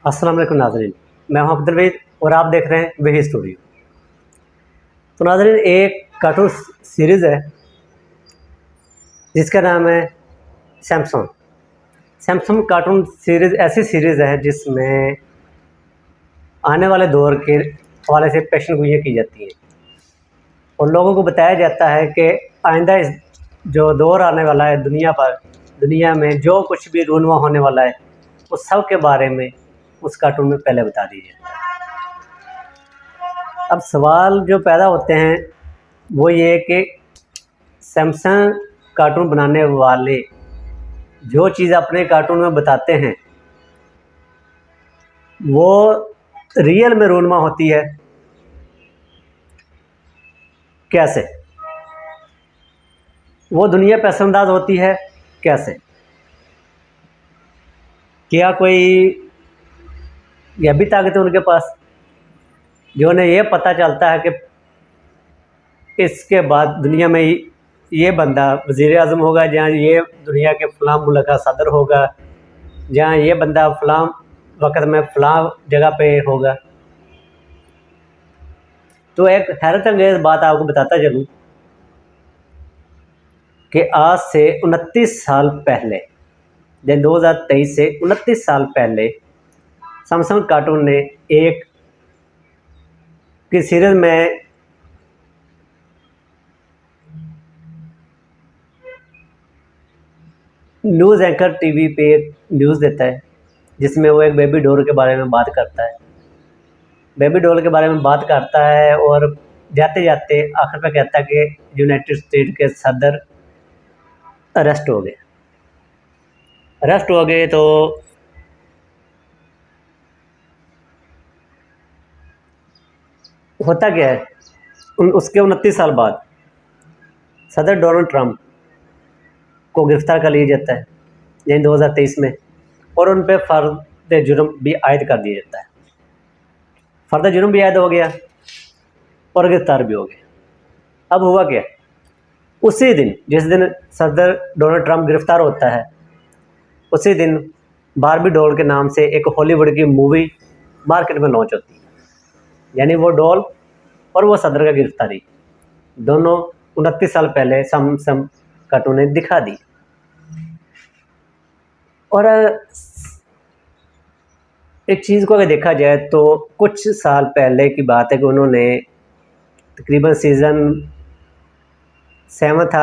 अस्सलाम वालेकुम नाज़रीन। मैं हूं अब्दुल वहीद और आप देख रहे हैं वही स्टूडियो। तो नाज़रीन, एक कार्टून सीरीज़ है जिसका नाम है सैमसन। सैमसन कार्टून सीरीज़ ऐसी सीरीज़ है जिसमें आने वाले दौर के हवाले से पेशन गोइयाँ की जाती हैं और लोगों को बताया जाता है कि आइंदा इस जो दौर आने वाला है दुनिया में जो कुछ भी रूनुमा होने वाला है उस सब के बारे में उस कार्टून में पहले बता दीजिए। अब सवाल जो पैदा होते हैं वो ये कि सैमसंग कार्टून बनाने वाले जो चीज़ अपने कार्टून में बताते हैं वो रियल में रूनुमा होती है कैसे, वो दुनिया पे असरअंदाज होती है कैसे, क्या कोई यह भी ताकत है उनके पास जो उन्हें यह पता चलता है कि इसके बाद दुनिया में ये बंदा वज़ीर आज़म होगा, जहाँ ये दुनिया के फ़लाँ मुल्क का सदर होगा, जहाँ ये बंदा फ़लाँ वक्त में फ़लाँ जगह पे होगा। तो एक हैरत अंगेज़ बात आपको बताता चलूँ कि आज से 29 साल पहले, 2023 से 29 साल पहले सैमसंग कार्टून ने एक की सीरीज़ में न्यूज़ एंकर टीवी पे न्यूज़ देता है जिसमें वो एक बेबी डॉल के बारे में बात करता है। बेबी डॉल के बारे में बात करता है और जाते जाते आखिर में कहता है कि यूनाइटेड स्टेट के सदर अरेस्ट हो गए। तो होता क्या है, उसके 29 साल बाद सदर डोनाल्ड ट्रंप को गिरफ्तार कर लिया जाता है यानी 2023 में, और उन पर फ़र्द जुर्म भी आयद कर दिया जाता है। फ़र्द जुर्म भी आयद हो गया और गिरफ्तार भी हो गए। अब हुआ क्या, उसी दिन जिस दिन सदर डोनाल्ड ट्रंप गिरफ्तार होता है उसी दिन बारबी डॉल के नाम से एक हॉलीवुड की मूवी मार्केट में लॉन्च होती है। यानी वो डॉल और वो सदर का गिरफ्तारी दोनों 29 साल पहले सैमसंग कार्टून ने दिखा दी। और एक चीज़ को अगर देखा जाए तो कुछ साल पहले की बात है कि उन्होंने तकरीबन सीज़न 7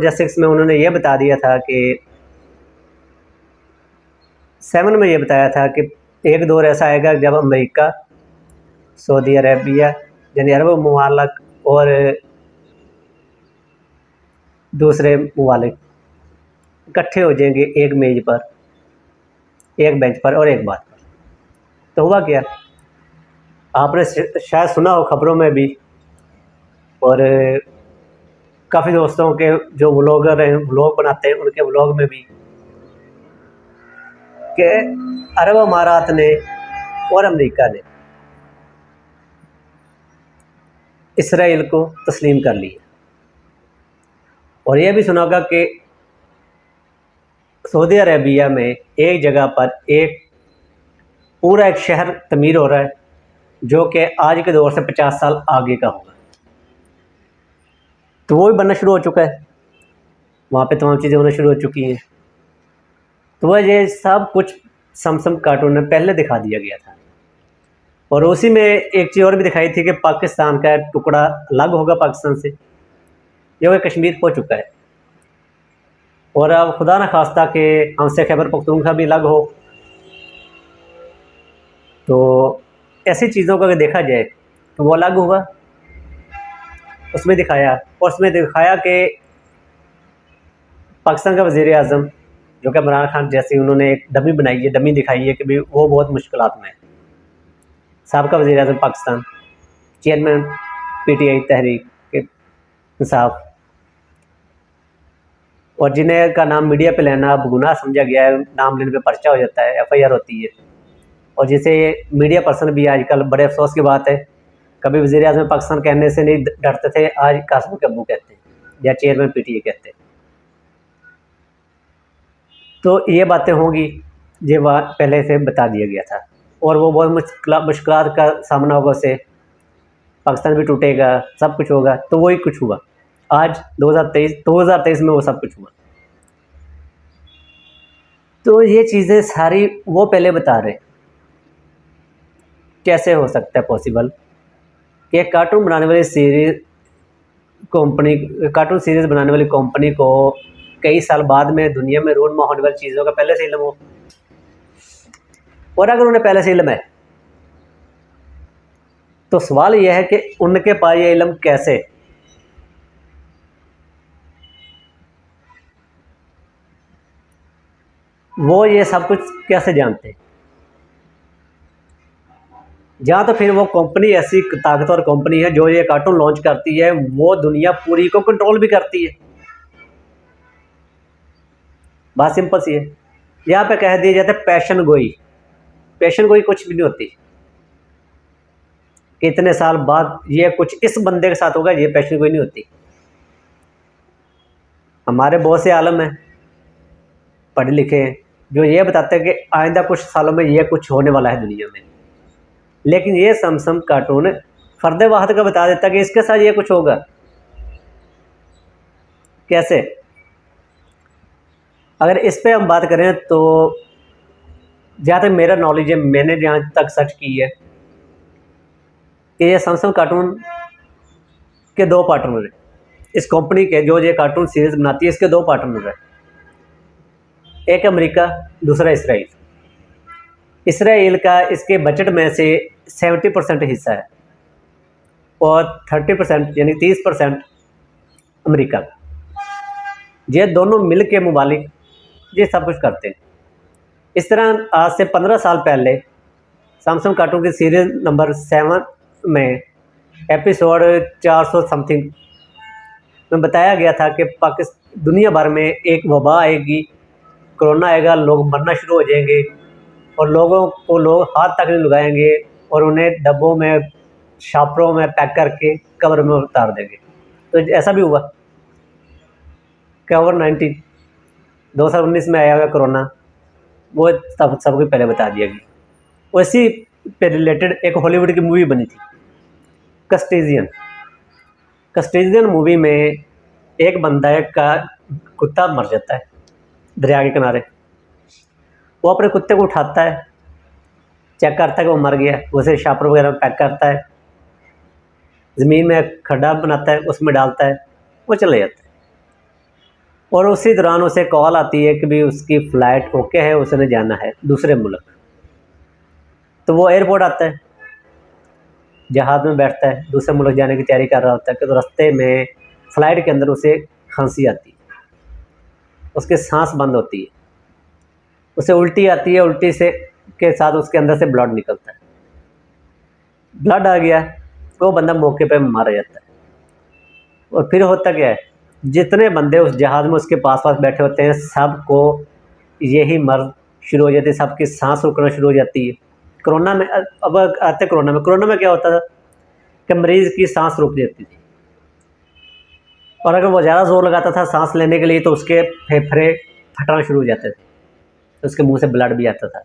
या 6 में उन्होंने ये बता दिया था कि 7 में ये बताया था कि एक दौर ऐसा आएगा जब अमेरिका, सऊदी अरेबिया यानी अरब ममालिक और दूसरे ममालिक इकट्ठे हो जाएंगे एक मेज़ पर, एक बेंच पर और एक बात पर। तो हुआ क्या, आपने शायद सुना हो खबरों में भी, और काफ़ी दोस्तों के जो व्लॉगर हैं, व्लॉग बनाते हैं, उनके व्लॉग में भी, कि अरब अमारात ने और अमेरिका ने इसराइल को तस्लीम कर लिया। और यह भी सुना होगा कि सऊदी अरेबिया में एक जगह पर पूरा एक शहर तमीर हो रहा है जो कि आज के दौर से 50 साल आगे का होगा। तो वो भी बनना शुरू हो चुका है, वहाँ पे तमाम चीज़ें होना शुरू हो चुकी हैं। तो वह ये सब कुछ सैमसंग कार्टून में पहले दिखा दिया गया था। और उसी में एक चीज़ और भी दिखाई थी कि पाकिस्तान का टुकड़ा अलग होगा पाकिस्तान से, जो कि कश्मीर हो चुका है, और अब खुदा न खास्ता कि हमसे खैबर पख्तूनख्वा भी अलग हो। तो ऐसी चीज़ों को अगर देखा जाए तो वो अलग हुआ, उसमें दिखाया, और उसमें दिखाया कि पाकिस्तान का वज़ीर आज़म जो कि इमरान खान जैसी उन्होंने एक डमी बनाई है, डमी दिखाई है कि भाई वो बहुत मुश्किलात में है। साबका वज़ीर आज़म पाकिस्तान, चेयरमैन PTI तहरीक इंसाफ, और जिन्हें का नाम मीडिया पे लेना अब गुनाह समझा गया है, नाम लेने पे पर्चा हो जाता है, FIR होती है। और जिसे मीडिया पर्सन भी आजकल बड़े अफसोस की बात है, कभी वज़ीर आज़म पाकिस्तान कहने से नहीं डरते थे, आज कासिम के अब्बू कहते हैं या चेयरमैन PTI कहते हैं। तो ये बातें होंगी, ये बात पहले से बता दिया गया था। और वो बहुत मुश्किलात का सामना होगा उसे, पाकिस्तान भी टूटेगा, सब कुछ होगा, तो वही कुछ हुआ। आज 2023 में वो सब कुछ हुआ। तो ये चीज़ें सारी वो पहले बता रहे, कैसे हो सकता है पॉसिबल कि एक कार्टून बनाने वाली सीरीज कंपनी, कार्टून सीरीज बनाने वाली कंपनी को कई साल बाद में दुनिया में रोनमा होने वाली चीज़ों का पहले से इल्म हो। और अगर उन्हें पहले से इल्म है तो सवाल यह है कि उनके पास ये इल्म कैसे, वो ये सब कुछ कैसे जानते हैं। जहाँ तो फिर वो कंपनी ऐसी ताकतवर कंपनी है जो ये कार्टून लॉन्च करती है, वो दुनिया पूरी को कंट्रोल भी करती है। बात सिंपल सी है। यहाँ पे कह दिया जाता है पैशन गोई। पैशन गोई कुछ भी नहीं होती। इतने साल बाद ये कुछ इस बंदे के साथ होगा, ये पैशन गोई नहीं होती। हमारे बहुत से आलम हैं, पढ़े लिखे हैं, जो ये बताते हैं कि आइंदा कुछ सालों में ये कुछ होने वाला है दुनिया में। लेकिन ये समसम कार्टून फर्द वाहद का बता देता है कि इसके साथ ये कुछ होगा। कैसे? अगर इस पे हम बात करें तो जहाँ तक मेरा नॉलेज है, मैंने जहाँ तक सर्च की है कि ये सैमसंग कार्टून के दो पार्टनर हैं। इस कंपनी के जो ये कार्टून सीरीज बनाती है, इसके दो पार्टनर हैं, एक अमेरिका, दूसरा इसराइल। इसराइल का इसके बजट में से 70% हिस्सा है और 30% यानी 30% अमेरिका का। ये दोनों मिल के मुबालिक ये सब कुछ करते हैं। इस तरह आज से 15 साल पहले सैमसंग कार्टून की सीरीज नंबर 7 में एपिसोड 400 समथिंग में बताया गया था कि पाकिस्तान दुनिया भर में एक वबा आएगी, कोरोना आएगा, लोग मरना शुरू हो जाएंगे और लोगों को लोग हाथ तक नहीं लगाएंगे और उन्हें डब्बों में, शापरों में पैक करके कब्र में उतार देंगे। तो ऐसा भी हुआ। कोविड-19 2019 में आया हुआ कोरोना, वो सबको पहले बता दिया गया। उसी पे रिलेटेड एक हॉलीवुड की मूवी बनी थी, कस्टेजियन। कस्टेजियन मूवी में एक बंदा का कुत्ता मर जाता है दरिया के किनारे। वो अपने कुत्ते को उठाता है, चेक करता है कि वो मर गया, उसे शापर वगैरह में पैक करता है, ज़मीन में खड्डा बनाता है, उसमें डालता है, वो चले जाता है। और उसी दौरान उसे कॉल आती है कि भी उसकी फ़्लाइट ओके है, उसने जाना है दूसरे मुल्क। तो वो एयरपोर्ट आता है, जहाज़ में बैठता है, दूसरे मुल्क जाने की तैयारी कर रहा होता है कि तो रास्ते में फ़्लाइट के अंदर उसे खांसी आती है, उसकी सांस बंद होती है, उसे उल्टी आती है, उल्टी से के साथ उसके अंदर से ब्लड निकलता है। ब्लड आ गया तो वो बंदा मौके पे मारा जाता है। और फिर होता क्या है, जितने बंदे उस जहाज़ में उसके पास पास बैठे होते हैं, सबको यही मर्ज शुरू हो जाती है, सबकी सांस रुकना शुरू हो जाती है। कोरोना में अब आते कोरोना में क्या होता था कि मरीज़ की सांस रुक जाती थी और अगर वो ज़्यादा ज़ोर लगाता था सांस लेने के लिए तो उसके फेफड़े फटना शुरू हो जाते थे, तो उसके मुंह से ब्लड भी आता था,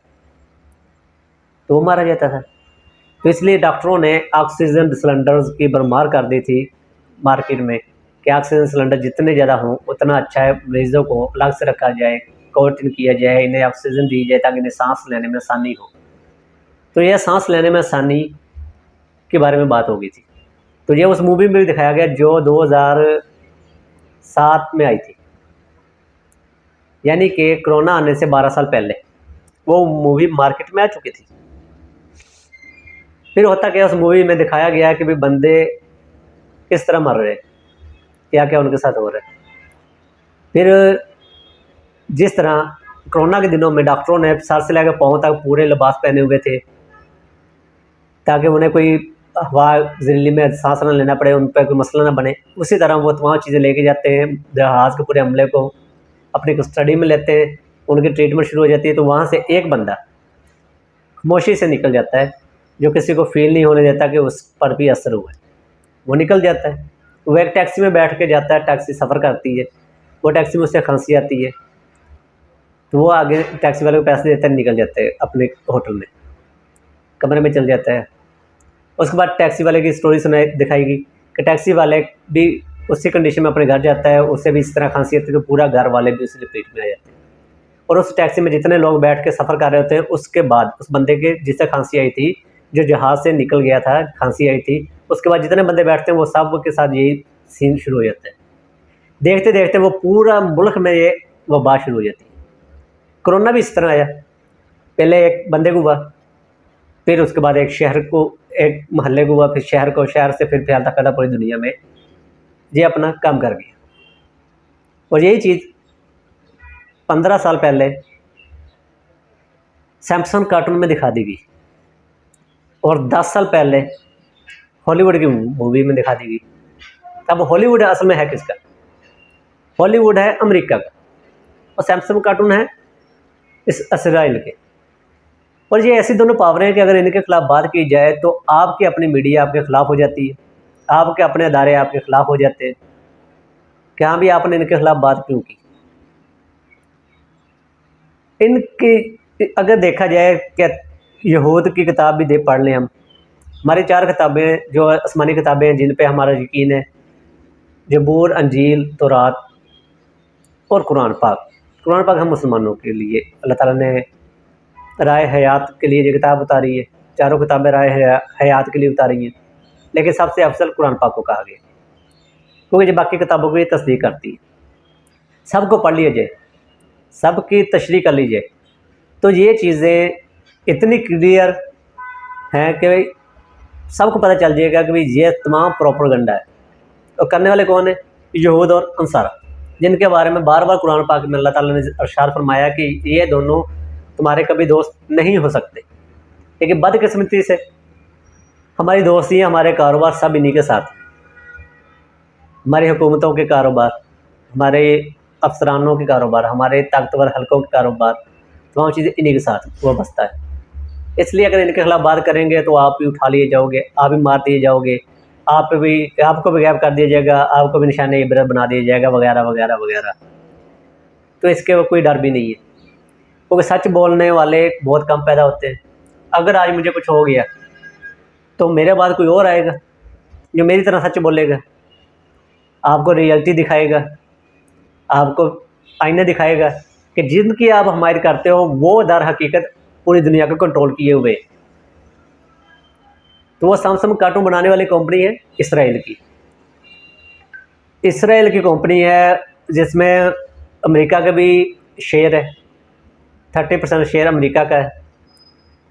तो वो मारा जाता था। तो इसलिए डॉक्टरों ने ऑक्सीजन सिलेंडर्स की भरमार कर दी थी मार्केट में कि ऑक्सीजन सिलेंडर जितने ज़्यादा हों उतना अच्छा है, मरीज़ों को अलग से रखा जाए, क्वारंटीन किया जाए, इन्हें ऑक्सीजन दी जाए ताकि इन्हें सांस लेने में आसानी हो। तो यह सांस लेने में आसानी के बारे में बात हो गई थी। तो ये उस मूवी में भी दिखाया गया जो 2007 में आई थी, यानी कि कोरोना आने से 12 साल पहले वो मूवी मार्केट में आ चुकी थी। फिर होता क्या, उस मूवी में दिखाया गया कि भाई बंदे किस तरह मर रहे, क्या क्या उनके साथ हो रहा है। फिर जिस तरह कोरोना के दिनों में डॉक्टरों ने सर से लेकर पाँव तक पूरे लिबास पहने हुए थे ताकि उन्हें कोई हवा जहरीली में सांस न लेना पड़े, उन पर कोई मसला ना बने, उसी तरह वो तमाम चीज़ें लेके जाते हैं, जहाज़ के पूरे अमले को अपनी कस्टडी में लेते हैं, उनकी ट्रीटमेंट शुरू हो जाती है। तो वहाँ से एक बंदा खामोशी से निकल जाता है, जो किसी को फील नहीं होने देता कि उस पर भी असर हुआ है। वो निकल जाता है, वो एक टैक्सी में बैठ के जाता है, टैक्सी सफ़र करती है, वो टैक्सी में उससे खांसी आती है, तो वो आगे टैक्सी वाले को पैसे देता है, निकल जाते हैं अपने होटल में। कमरे में चल जाता है। उसके बाद टैक्सी वाले की स्टोरी सुनाई दिखाएगी कि टैक्सी वाले भी उसी कंडीशन में अपने घर जाता है, उससे भी इस तरह खांसी आती है, तो पूरा घर वाले भी उसी लपेट में आ जाते हैं। और उस टैक्सी में जितने लोग बैठ के सफ़र कर रहे होते हैं, उसके बाद उस बंदे के जिससे खांसी आई थी, जो जहाज़ से निकल गया था, खांसी आई थी, उसके बाद जितने बंदे बैठते हैं वो सब के साथ यही सीन शुरू हो जाता है। देखते देखते वो पूरा मुल्क में ये वबा शुरू हो जाती है। कोरोना भी इस तरह आया, पहले एक बंदे को हुआ, फिर उसके बाद एक शहर को, एक मोहल्ले को हुआ, फिर शहर को, शहर से फिर फैलता फैलता पूरी दुनिया में ये अपना काम कर गया। और यही चीज़ 15 साल पहले सैमसन कार्टून में दिखा दी गई और 10 साल पहले हॉलीवुड की मूवी में दिखा दी गई। अब हॉलीवुड असल में है किसका? हॉलीवुड है अमेरिका का, और सैमसन कार्टून है इस इसराइल के। और ये ऐसी दोनों पावरें हैं कि अगर इनके खिलाफ बात की जाए तो आपकी अपनी मीडिया आपके खिलाफ हो जाती है, आपके अपने अदारे आपके खिलाफ हो जाते हैं कि हाँ भी आपने इनके खिलाफ बात क्यों की। इनकी अगर देखा जाए क्या, यहूद की किताब भी दे पढ़ लें हम, हमारी 4 किताबें जो आसमानी किताबें हैं जिन पे हमारा यकीन है, जबूर, अंजील, तौरात और कुरान पाक। कुरान पाक हम मुसलमानों के लिए अल्लाह ताला ने राय हयात के लिए ये किताब उतारी है। चारों किताबें राय हयात के लिए उतारी हैं, लेकिन सबसे अफजल कुरान पाक को कहा गया, क्योंकि जो बाकी किताबों की तस्दीक करती है। सबको पढ़ लीजिए, सबकी तशरीह कर लीजिए, तो ये चीज़ें इतनी क्लियर हैं कि भाई सबको पता चल जाएगा कि भाई ये तमाम प्रोपेगेंडा है। और करने वाले कौन है? यहूद और अंसारा, जिनके बारे में बार बार कुरान पाक में अल्लाह ताला ने इरशाद फरमाया कि ये दोनों तुम्हारे कभी दोस्त नहीं हो सकते। लेकिन बदकिस्मती से हमारी दोस्तियाँ, हमारे कारोबार सब इन्हीं के साथ, हमारी हुकूमतों के कारोबार, हमारे अफसरानों के कारोबार, हमारे ताकतवर हलकों के कारोबार, तमाम चीज़ें इन्हीं के साथ वो बसता है। इसलिए अगर इनके खिलाफ बात करेंगे तो आप भी उठा लिए जाओगे, आप भी मार दिए जाओगे, आपको भी गायब कर दिया जाएगा, आपको भी निशाने इबरत बना दिया जाएगा, वगैरह वगैरह वगैरह। तो इसके कोई डर भी नहीं है, क्योंकि सच बोलने वाले बहुत कम पैदा होते हैं। अगर आज मुझे कुछ हो गया तो मेरे बाद कोई और आएगा जो मेरी तरह सच बोलेगा, आपको रियलिटी दिखाएगा, आपको आईना दिखाएगा कि जिनकी आप हमायत करते हो वो दर हकीकत पूरी दुनिया को कंट्रोल किए हुए। तो वो सैमसंग कार्टून बनाने वाली कंपनी है इसराइल की। इसराइल की कंपनी है जिसमें अमेरिका का भी शेयर है, 30% शेयर अमेरिका का है।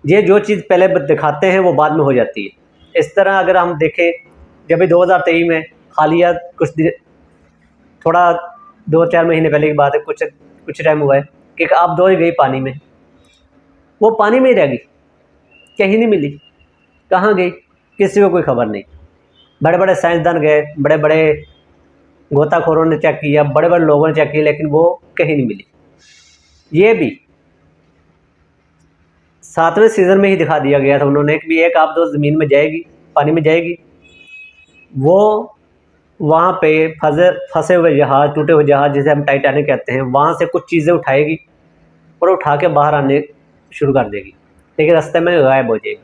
ये जो चीज़ पहले दिखाते हैं वो बाद में हो जाती है। इस तरह अगर हम देखें, जब भी 2023 में हालिया कुछ दिन, थोड़ा 2-4 महीने पहले की बात है, कुछ टाइम हुआ है कि एक आबदोई गई पानी में, वो पानी में ही रह गई, कहीं नहीं मिली, कहाँ गई किसी को कोई खबर नहीं। बड़े बड़े साइंसदान गए, बड़े बड़े गोताखोरों ने चेक किया, बड़े बड़े लोगों ने चेक किया, लेकिन वो कहीं नहीं मिली। ये भी 7वें सीज़न में ही दिखा दिया गया था उन्होंने कि एक आप दो ज़मीन में जाएगी, पानी में जाएगी, वो वहाँ पे फंसे हुए जहाज़, टूटे हुए जहाज़ जिसे हम टाइटैनिक कहते हैं, वहाँ से कुछ चीज़ें उठाएगी और उठा के बाहर आने शुरू कर देगी, लेकिन रास्ते में गायब हो जाएगी।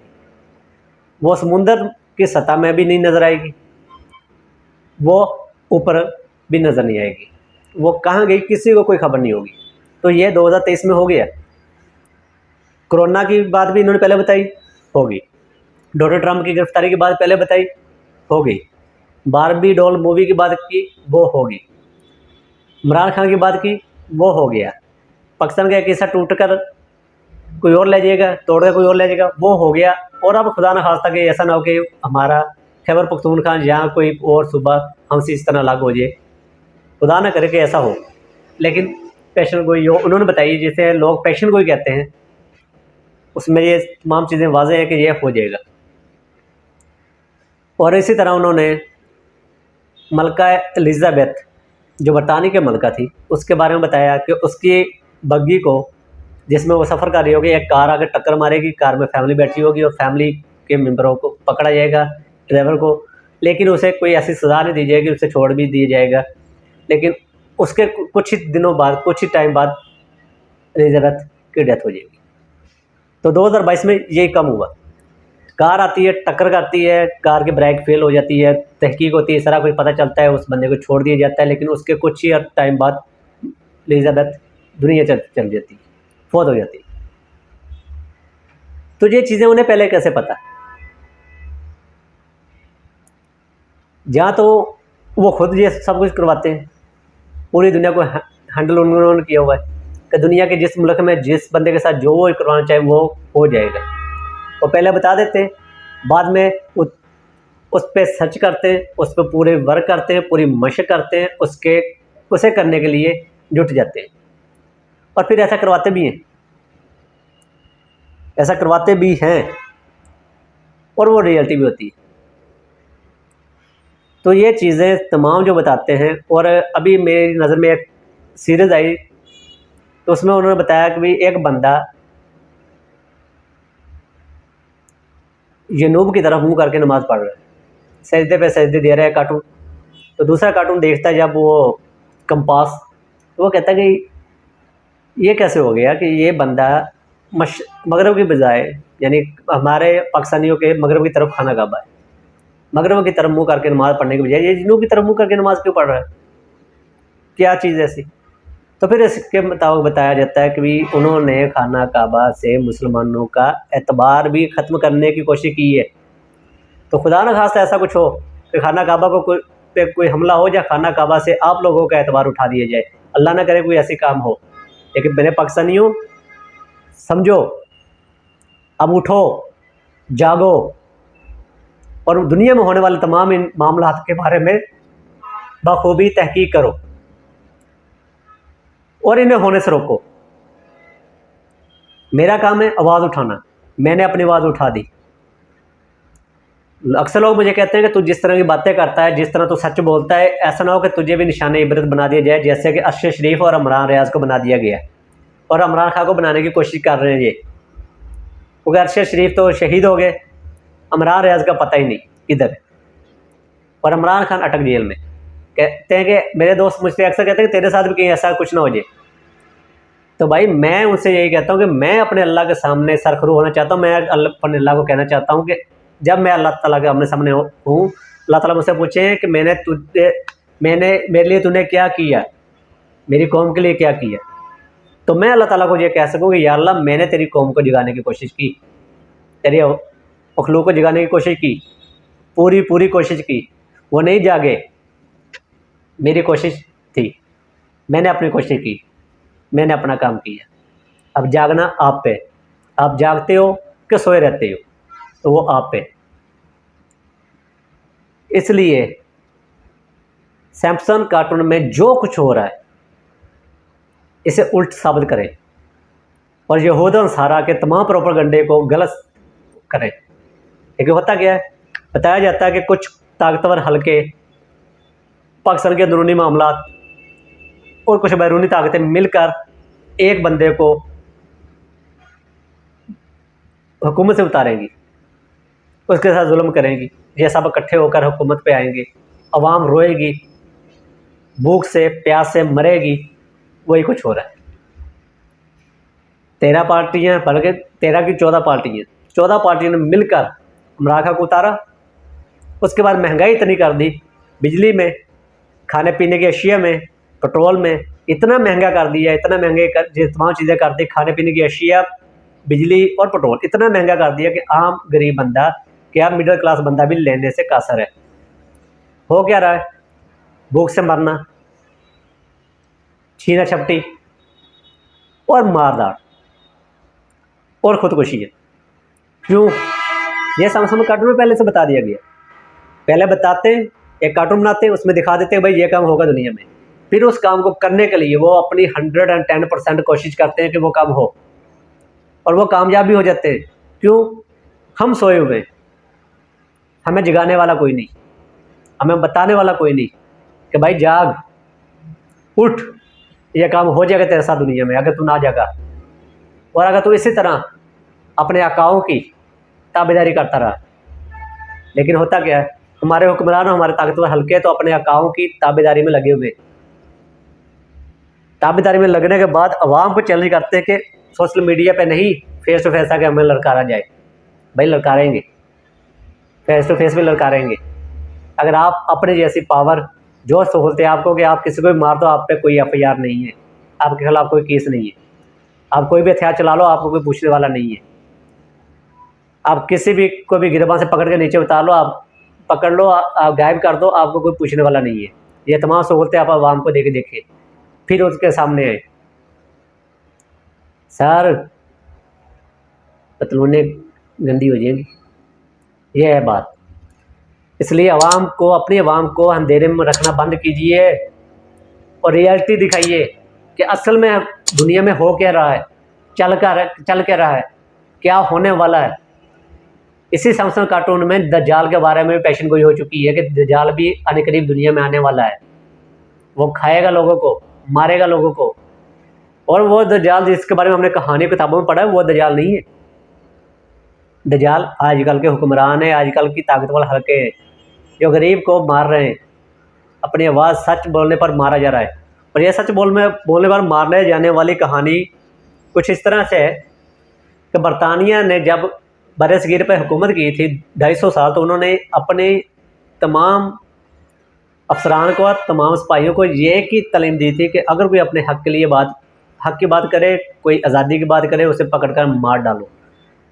वो समुंदर की सतह में भी नहीं नज़र आएगी, वो ऊपर भी नज़र नहीं आएगी, वो कहाँ गई किसी को कोई खबर नहीं होगी। तो ये 2023 में हो गया। कोरोना की बात भी इन्होंने पहले बताई, होगी। डोनाल्ड ट्रंप की गिरफ्तारी की बात पहले बताई, हो गई। बारबी डॉल मूवी की बात की, वो होगी। इमरान खान की बात की, वो हो गया। पाकिस्तान का एक हिस्सा टूट कर कोई और ले जाएगा, तोड़ कर कोई और ले जाएगा, वो हो गया। और अब खुदा न खास्ता कि ऐसा ना हो कि हमारा खैबर पख्तूनख्वा यहाँ कोई और सुबह हमसे इस तरह अलग हो जाए, खुदा ना करे कि ऐसा हो। लेकिन पेशन गोई जो उन्होंने बताई, जिसे लोग पेशन गोई कहते हैं, उसमें ये तमाम चीज़ें वाज़ेह है कि ये हो जाएगा। और इसी तरह उन्होंने मलका एलिज़ाबेथ जो बरतानी के मलका थी, उसके बारे में बताया कि उसकी बग्गी को, जिसमें वो सफ़र कर रही होगी, एक कार आकर टक्कर मारेगी, कार में फैमिली बैठी होगी और फैमिली के मेंबरों को पकड़ा जाएगा, ड्राइवर को, लेकिन उसे कोई ऐसी सज़ा नहीं दी जाएगी, उसे छोड़ भी दिया जाएगा। लेकिन उसके कुछ ही दिनों बाद, कुछ ही टाइम बाद एलिज़ाबेथ की डेथ हो जाएगी। तो 2022 में यही कम हुआ। कार आती है, टक्कर करती है, कार की ब्रेक फेल हो जाती है, तहकीक होती है, सारा कुछ पता चलता है, उस बंदे को छोड़ दिया जाता है, लेकिन उसके कुछ ही टाइम बाद एलिजाबेथ दुनिया चल जाती है, फौत हो जाती है। तो ये चीज़ें उन्हें पहले कैसे पता? जहाँ तो वो खुद ये सब कुछ करवाते हैं, पूरी दुनिया को हैंडल उन्होंने किया हुआ है कि दुनिया के जिस मुल्क में जिस बंदे के साथ जो वो करवाना चाहे वो हो जाएगा। वो पहले बता देते हैं, बाद में उस पर सर्च करते हैं, उस पर पूरे वर्क करते हैं, पूरी मशक करते हैं, उसे करने के लिए जुट जाते हैं और फिर ऐसा करवाते भी हैं, ऐसा करवाते भी हैं और वो रियलिटी भी होती है। तो ये चीज़ें तमाम जो बताते हैं। और अभी मेरी नज़र में एक सीरीज़ आई, तो उसमें उन्होंने बताया कि भाई एक बंदा जनूब की तरफ मुँह करके नमाज़ पढ़ रहा है, सजदे पे सजदे दे रहा है कार्टून। तो दूसरा कार्टून देखता है जब वो कंपास, तो वो कहता है कि ये कैसे हो गया कि ये बंदा मगरब की बजाय, यानी हमारे पाकिस्तानियों के मगरब की तरफ खाना काबा है, मगरब की तरफ मुँह करके नमाज़ पढ़ने के बजाय ये जनूब की तरफ मुँह करके नमाज़ क्यों पढ़ रहा है? क्या चीज़ ऐसी? तो फिर इसके मुताबिक बताया जाता है कि भी उन्होंने खाना काबा से मुसलमानों का एतबार भी ख़त्म करने की कोशिश की है। तो खुदा न खास्ता ऐसा कुछ हो कि खाना काबा को कोई हमला हो, या खाना काबा से आप लोगों का एतबार उठा दिया जाए, अल्लाह ना करे कोई ऐसी काम हो। लेकिन मेरे पाकिस्तानियों, समझो, अब उठो, जागो और दुनिया में होने वाले तमाम इन मामलात के बारे में बखूबी तहकीक करो और इन्हें होने से रोको। मेरा काम है आवाज़ उठाना, मैंने अपनी आवाज़ उठा दी। अक्सर लोग मुझे कहते हैं कि तू जिस तरह की बातें करता है, जिस तरह तू सच बोलता है, ऐसा ना हो कि तुझे भी निशान इबरत बना दिया जाए, जैसे कि अरशद शरीफ और इमरान रियाज को बना दिया गया और इमरान खान को बनाने की कोशिश कर रहे हैं ये। क्योंकि अरशद शरीफ तो शहीद हो गए, इमरान रियाज का पता ही नहीं किधर है, और इमरान खान अटक जेल में। कहते हैं कि मेरे दोस्त मुझसे अक्सर कहते हैं कि तेरे साथ भी कहीं ऐसा कुछ ना हो जाए। तो भाई मैं उनसे यही कहता हूँ कि मैं अपने अल्लाह के सामने सरखरू होना चाहता हूँ। मैं अपने अल्लाह को कहना चाहता हूँ कि जब मैं अल्लाह ताला के आमने सामने हूँ, अल्लाह ताला मुझसे पूछे कि मैंने मेरे लिए तूने क्या किया, मेरी कौम के लिए क्या किया, तो मैं अल्लाह ताला को ये कह सकूँ कि या अल्लाह मैंने तेरी कौम को जगाने की कोशिश की, तेरे मखलूक को जगाने की कोशिश की, पूरी कोशिश की, वो नहीं जागे, मेरी कोशिश थी, मैंने अपनी कोशिश की, मैंने अपना काम किया। अब जागना आप पे, आप जागते हो कि सोए रहते हो, तो वो आप पे। इसलिए सैमसन कार्टून में जो कुछ हो रहा है इसे उल्ट साबित करें और यहूद और नसारा के तमाम प्रोपेगेंडे को गलत करें। लेकिन होता क्या है, बताया जाता है कि कुछ ताकतवर हलके पाकिस्तान के अंदरूनी मामला और कुछ बैरूनी ताकतें मिलकर एक बंदे को हुकूमत से उतारेंगी, उसके साथ जुल्म करेंगी, ये सब इकट्ठे होकर हुकूमत पे आएंगे, अवाम रोएगी, भूख से प्यास से मरेगी। वही कुछ हो रहा है। 13 पार्टियाँ, बल्कि 13 की 14 पार्टियाँ, 14 पार्टियों ने मिलकर इमरान खान को उतारा। उसके बाद महंगाई इतनी कर दी, बिजली में, खाने पीने की अशिया में, पेट्रोल में इतना महंगा कर दिया, इतना महंगे तमाम चीज़ें कर दी, खाने पीने की अशिया, बिजली और पेट्रोल इतना महंगा कर दिया कि आम गरीब बंदा, क्या मिडिल क्लास बंदा भी लेने से कासर है। हो क्या रहा है? भूख से मरना, छीना छपटी और मारदार और खुदकुशी है। क्यों? ये समझ कार्टून में पहले से बता दिया गया। पहले बताते हैं, एक कार्टून बनाते हैं, उसमें दिखा देते हैं भाई ये काम होगा दुनिया में, फिर उस काम को करने के लिए वो अपनी 110% कोशिश करते हैं कि वो काम हो, और वो कामयाब भी हो जाते हैं। क्यों? हम सोए हुए, हमें जगाने वाला कोई नहीं, हमें बताने वाला कोई नहीं कि भाई जाग, उठ, ये काम हो जाएगा तेरे साथ दुनिया में अगर तू ना जागा। और अगर तू इसी तरह अपने आकाओं की ताबेदारी करता रहा। लेकिन होता क्या है, हमारे हुक्मरान, हमारे ताकतवर हल्के तो अपने आकाओं की ताबेदारी में लगे हुए। ताबेदारी में लगने के बाद अवाम को चैलेंज करते हैं कि सोशल मीडिया पे नहीं, फेस टू फेस आके हमें लड़कारा जाए। भाई लड़कारेंगे, फेस टू फेस भी ललकारेंगे। अगर आप अपने जैसी पावर जो सहूलतें आपको कि आप किसी को भी मार दो, आप पे कोई एफआईआर नहीं है, आपके खिलाफ कोई केस नहीं है, आप कोई भी हथियार चला लो, आपको कोई पूछने वाला नहीं है। आप किसी भी को भी गिरबान से पकड़ के नीचे उतार लो, आप पकड़ लो, आप गायब कर दो, आपको कोई पूछने वाला नहीं है। ये तमाम सहूलतें आप आवाम को देके देखें, फिर उसके सामने आए। सर पतलूनें गंदी हो जाएंगी, ये है बात। इसलिए आवाम को, अपनी आवाम को अंधेरे में रखना बंद कीजिए और रियलिटी दिखाइए कि असल में दुनिया में हो क्या रहा है, चल क्या रहा है, क्या होने वाला है। इसी सैमसंग कार्टून में दज्जाल के बारे में भी पेशन गोई हो चुकी है कि दज्जाल भी अनकरीब दुनिया में आने वाला है। वो खाएगा लोगों को, मारेगा लोगों को। और वो दज्जाल जिसके बारे में हमने कहानी किताबों में पढ़ा है, वो दज्जाल नहीं है। दज्जाल आजकल के हुक्मरान है, आजकल की ताकतवर हल्के हैं जो गरीब को मार रहे हैं। अपनी आवाज़ सच बोलने पर मारा जा रहा है। और यह सच बोलने पर मारने जाने वाली कहानी कुछ इस तरह से है कि बरतानिया ने जब बरसगीर पर हुकूमत की थी 250 साल, तो उन्होंने अपने तमाम अफसरान को, तमाम सिपाहियों को ये की तालीम दी थी कि अगर कोई अपने हक़ के लिए हक़ की बात करे, कोई आज़ादी की बात करे, उसे पकड़ कर मार डालो।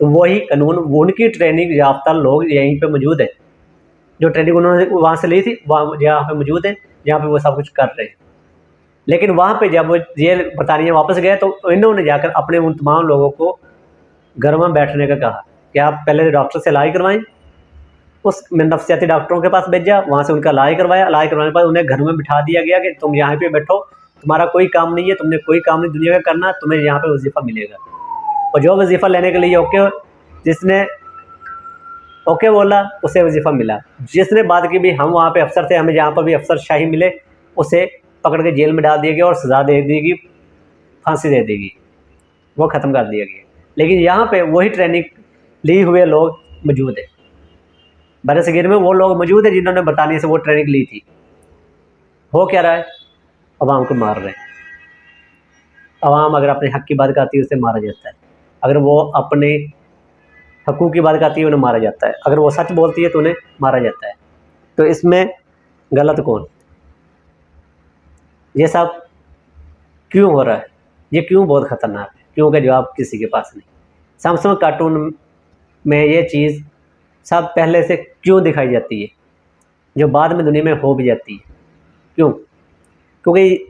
तो वही कानून, उनकी ट्रेनिंग याफ्ता लोग यहीं पे मौजूद है, जो ट्रेनिंग उन्होंने वहाँ से ली थी, वहाँ यहाँ पे मौजूद है, जहाँ पे वो सब कुछ कर रहे हैं। लेकिन वहाँ पे जब वो ये बरतानिया वापस गए, तो इन्होंने जाकर अपने उन तमाम लोगों को घर में बैठने का कहा कि आप पहले डॉक्टर से इलाज करवाएं। उस नफ्सियाती डॉक्टरों के पास भेजा, वहाँ से उनका इलाज करवाया। इलाज करवाने के बाद उन्हें घर में बिठा दिया गया कि तुम यहाँ पे बैठो, तुम्हारा कोई काम नहीं है, तुमने कोई काम नहीं दुनिया का करना, तुम्हें यहाँ पे वजीफ़ा मिलेगा। और जो वजीफ़ा लेने के लिए जिसने ओके बोला, उसे वजीफ़ा मिला। जिसने बात की भी हम वहाँ पे अफसर थे, हमें जहाँ पर भी अफसर शाही मिले, उसे पकड़ के जेल में डाल दिया गया और सज़ा दे देगी, फांसी दे देगी, वो ख़त्म कर दिया गया। लेकिन यहाँ पे वही ट्रेनिंग ली हुए लोग मौजूद है, बरसगीर में वो लोग मौजूद है जिन्होंने बरतानिया से वो ट्रेनिंग ली थी। हो क्या रहा है, अवाम को मार रहे हैं। अवाम अगर अपने हक़ की बात करती है, उसे मारा जाता है। अगर वो अपने हकूक़ की बात करती है, उन्हें मारा जाता है। अगर वो सच बोलती है तो उन्हें मारा जाता है। तो इसमें गलत कौन? ये सब क्यों हो रहा है, ये क्यों बहुत ख़तरनाक है, क्यों का जवाब किसी के पास नहीं। सैमसंग कार्टून में ये चीज़ सब पहले से क्यों दिखाई जाती है, जो बाद में दुनिया में हो भी जाती है? क्यों? क्योंकि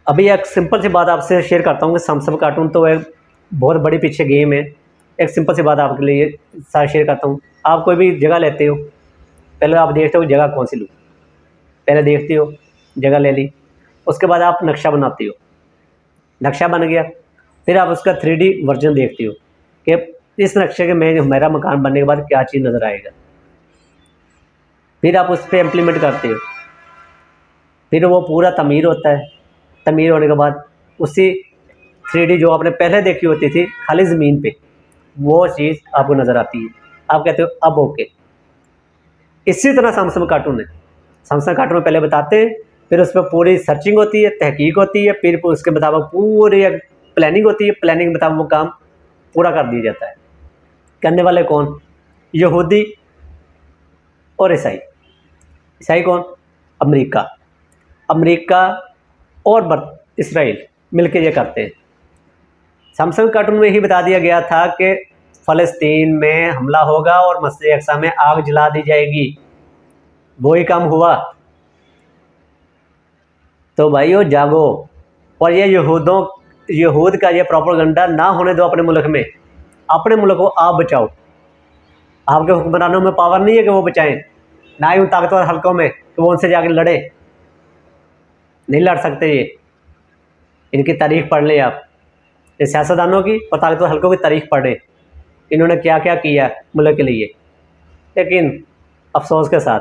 अभी एक सिंपल सी बात आपसे शेयर करता हूँ कि सैमसंग कार्टून तो एक बहुत बड़ी पीछे गेम है। एक सिंपल सी बात आपके लिए साथ शेयर करता हूँ। आप कोई भी जगह लेते हो, पहले आप देखते हो जगह कौन सी लूँ, पहले देखते हो जगह ले ली, उसके बाद आप नक्शा बनाते हो, नक्शा बन गया, फिर आप उसका 3D वर्जन देखते हो कि इस नक्शे के में मेरा मकान बनने के बाद क्या चीज़ नज़र आएगा। फिर आप उस पर इम्प्लीमेंट करते हो, फिर वो पूरा तमीर होता है। तमीर होने के बाद उसी 3D जो आपने पहले देखी होती थी खाली ज़मीन पे, वो चीज़ आपको नज़र आती है। आप कहते हो अब ओके। इसी तरह सैमसंग कार्टून है। सैमसंग कार्टून में पहले बताते हैं, फिर उस पर पूरी सर्चिंग होती है, तहकीक होती है, फिर उसके मुताबिक पूरी एक प्लानिंग होती है, प्लानिंग के मुताबिक वो काम पूरा कर दिया जाता है। करने वाले कौन? यहूदी और ईसाई। ईसाई कौन? अमेरिका और इसराइल मिलके ये करते हैं। सैमसंग कार्टून में ही बता दिया गया था कि फ़लस्तीन में हमला होगा और मस्जिद अक्सा में आग जला दी जाएगी। वही काम हुआ। तो भाइयों जागो, और ये यहूद का ये प्रोपेगेंडा ना होने दो अपने मुल्क में। अपने मुल्क को आप बचाओ। आपके हुक्मरानों में पावर नहीं है कि वो बचाएं, ना ही उन ताकतवर हल्कों में कि वो उनसे जाकर लड़े। नहीं लड़ सकते। ये इनकी तारीख पढ़ ले आप, ये सियासतदानों की और ताकतवर हल्कों की तारीख पढ़े, इन्होंने क्या क्या किया मुल्क के लिए। लेकिन अफसोस के साथ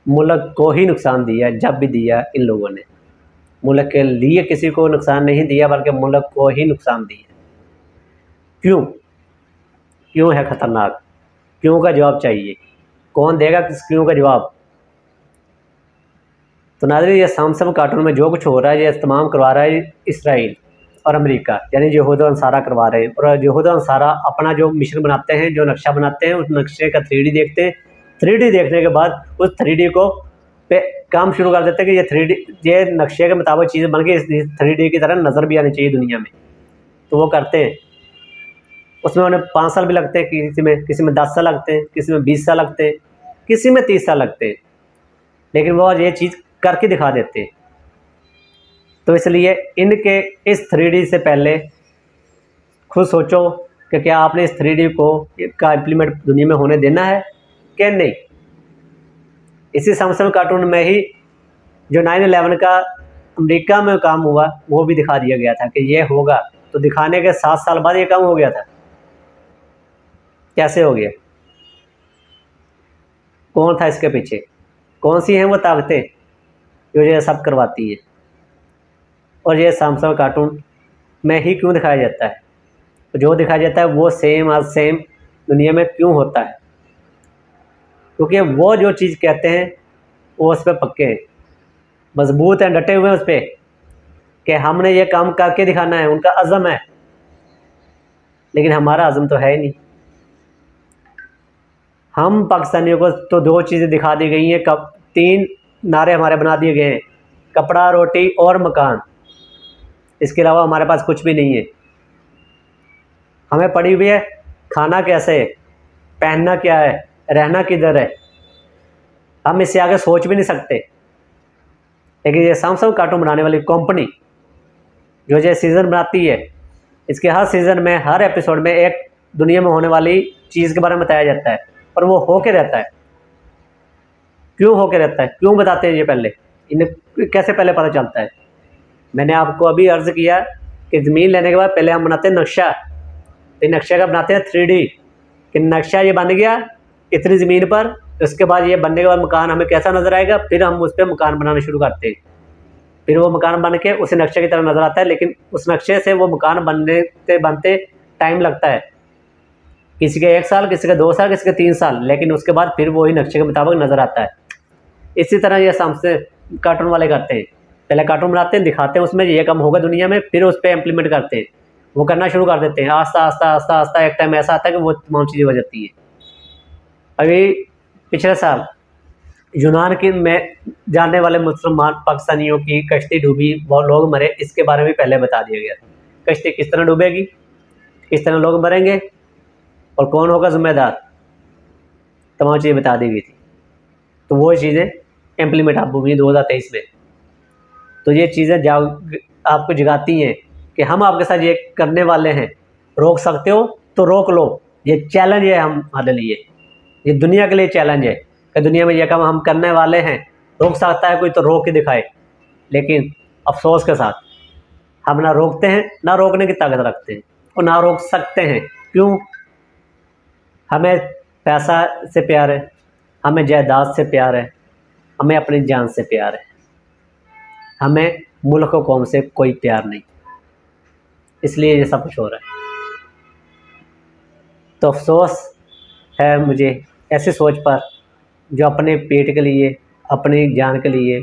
मुल्क को ही नुकसान दिया, जब भी दिया इन लोगों ने। मुल्क के लिए किसी को नुकसान नहीं दिया, बल्कि मुल्क को ही नुकसान दिया। क्यों है ख़तरनाक? क्यों का जवाब चाहिए। कौन देगा किस क्यों का जवाब? तो नाज़रीन, ये सैमसंग कार्टून में जो कुछ हो रहा है, ये तमाम करवा रहा है इसराइल। और अमेरिका यानी यहूद और अंसारा करवा रहे हैं। और यहूद और अंसारा अपना जो मिशन बनाते हैं, जो नक्शा बनाते हैं, उस नक्शे का 3D देखते हैं। 3D देखने के बाद उस 3D को पे काम शुरू कर देते हैं कि ये 3D ये नक्शे के मुताबिक चीज़ बन के इस 3D की तरह नज़र भी आनी चाहिए दुनिया में। तो वो करते हैं। उसमें उन्हें 5 साल भी लगते हैं, किसी में 10 साल लगते हैं, किसी में 20 साल लगते हैं, किसी में 30 साल लगते हैं, लेकिन वो ये चीज़ करके दिखा देते हैं। तो इसलिए इनके इस 3D से पहले खुद सोचो कि क्या आपने इस 3D का इम्प्लीमेंट दुनिया में होने देना है कि नहीं। इसी सैमसंग कार्टून में ही जो 9/11 का अमेरिका में काम हुआ वो भी दिखा दिया गया था कि ये होगा। तो दिखाने के 7 साल बाद ये काम हो गया था। कैसे हो गया? कौन था इसके पीछे? कौन सी हैं वो ताकतें जो ये सब करवाती है? और ये सैमसंग कार्टून में ही क्यों दिखाया जाता है? तो जो दिखाया जाता है वो सेम आज सेम दुनिया में क्यों होता है? क्योंकि वो जो चीज़ कहते हैं वो उस पर पक्के हैं, मजबूत हैं, डटे हुए हैं उस पर कि हमने ये काम करके दिखाना है। उनका अज़म है, लेकिन हमारा अज़म तो है ही नहीं। हम पाकिस्तानियों को तो 2 चीज़ें दिखा दी गई हैं, 3 नारे हमारे बना दिए गए हैं, कपड़ा, रोटी और मकान। इसके अलावा हमारे पास कुछ भी नहीं है। हमें पड़ी हुई है खाना कैसे है, पहनना क्या है, रहना किधर है। हम इससे आगे सोच भी नहीं सकते। लेकिन ये सैमसंग कार्टून बनाने वाली कंपनी जो ये सीज़न बनाती है, इसके हर सीज़न में, हर एपिसोड में एक दुनिया में होने वाली चीज़ के बारे में बताया जाता है, और वो होके रहता है। क्यों होके रहता है? क्यों बताते हैं ये पहले? इन्हें कैसे पहले पता चलता है? मैंने आपको अभी अर्ज़ किया कि ज़मीन लेने के बाद पहले हम बनाते हैं नक्शा। तो नक्शे का बनाते हैं 3D कि नक्शा ये बन गया इतनी ज़मीन पर, उसके बाद ये बनने के बाद मकान हमें कैसा नज़र आएगा, फिर हम उस पर मकान बनाना शुरू करते हैं। फिर वो मकान बन के उसी नक्शे की तरह नज़र आता है, लेकिन उस नक्शे से वो मकान बनते टाइम लगता है। किसी के 1 साल, किसी के 2 साल, किसी के 3 साल, लेकिन उसके बाद फिर वही नक्शे के मुताबिक नज़र आता है। इसी तरह ये सामसे कार्टून वाले करते हैं। पहले कार्टून बनाते हैं, दिखाते हैं उसमें ये काम होगा दुनिया में, फिर उस पर इम्प्लीमेंट करते हैं। वो करना शुरू कर देते हैं। आस्ता आस्ता आस्ता आस्ता एक टाइम ऐसा आता है कि वो तमाम चीज़ें हो जाती हैं। अभी पिछले साल यूनान की में जानने वाले मुसलमान पाकिस्तानियों की कश्ती डूबी, बहुत लोग मरे, इसके बारे में पहले बता दिया गया था। कश्ती किस तरह डूबेगी, किस तरह लोग मरेंगे और कौन होगा जिम्मेदार, तमाम चीज़ें बता दी गई थी। तो वो चीज़ें इम्प्लीमेंट आप हुई 2023 में। तो ये चीज़ें आपको जगाती हैं कि हम आपके साथ ये करने वाले हैं। रोक सकते हो तो रोक लो। ये चैलेंज है हमारे लिए, ये दुनिया के लिए चैलेंज है कि दुनिया में ये काम हम करने वाले हैं। रोक सकता है कोई तो रोक के दिखाए, लेकिन अफसोस के साथ हम ना रोकते हैं, ना रोकने की ताकत रखते हैं, और ना रोक सकते हैं। क्यों? हमें पैसा से प्यार है, हमें जायदाद से प्यार है, हमें अपनी जान से प्यार है, हमें मुल्क और कौम से कोई प्यार नहीं। इसलिए ये सब कुछ हो रहा है। तो अफसोस है मुझे ऐसी सोच पर जो अपने पेट के लिए, अपनी जान के लिए,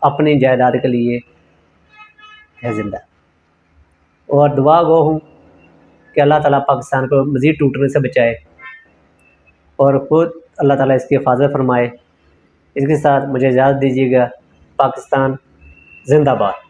अपनी जायदाद के लिए है ज़िंदा। और दुआ गो हूँ कि अल्लाह ताला पाकिस्तान को मज़ीद टूटने से बचाए और ख़ुद अल्लाह ताला इसकी हिफाज़त फरमाए। इसके साथ मुझे इजाज़त दीजिएगा। पाकिस्तान ज़िंदाबाद।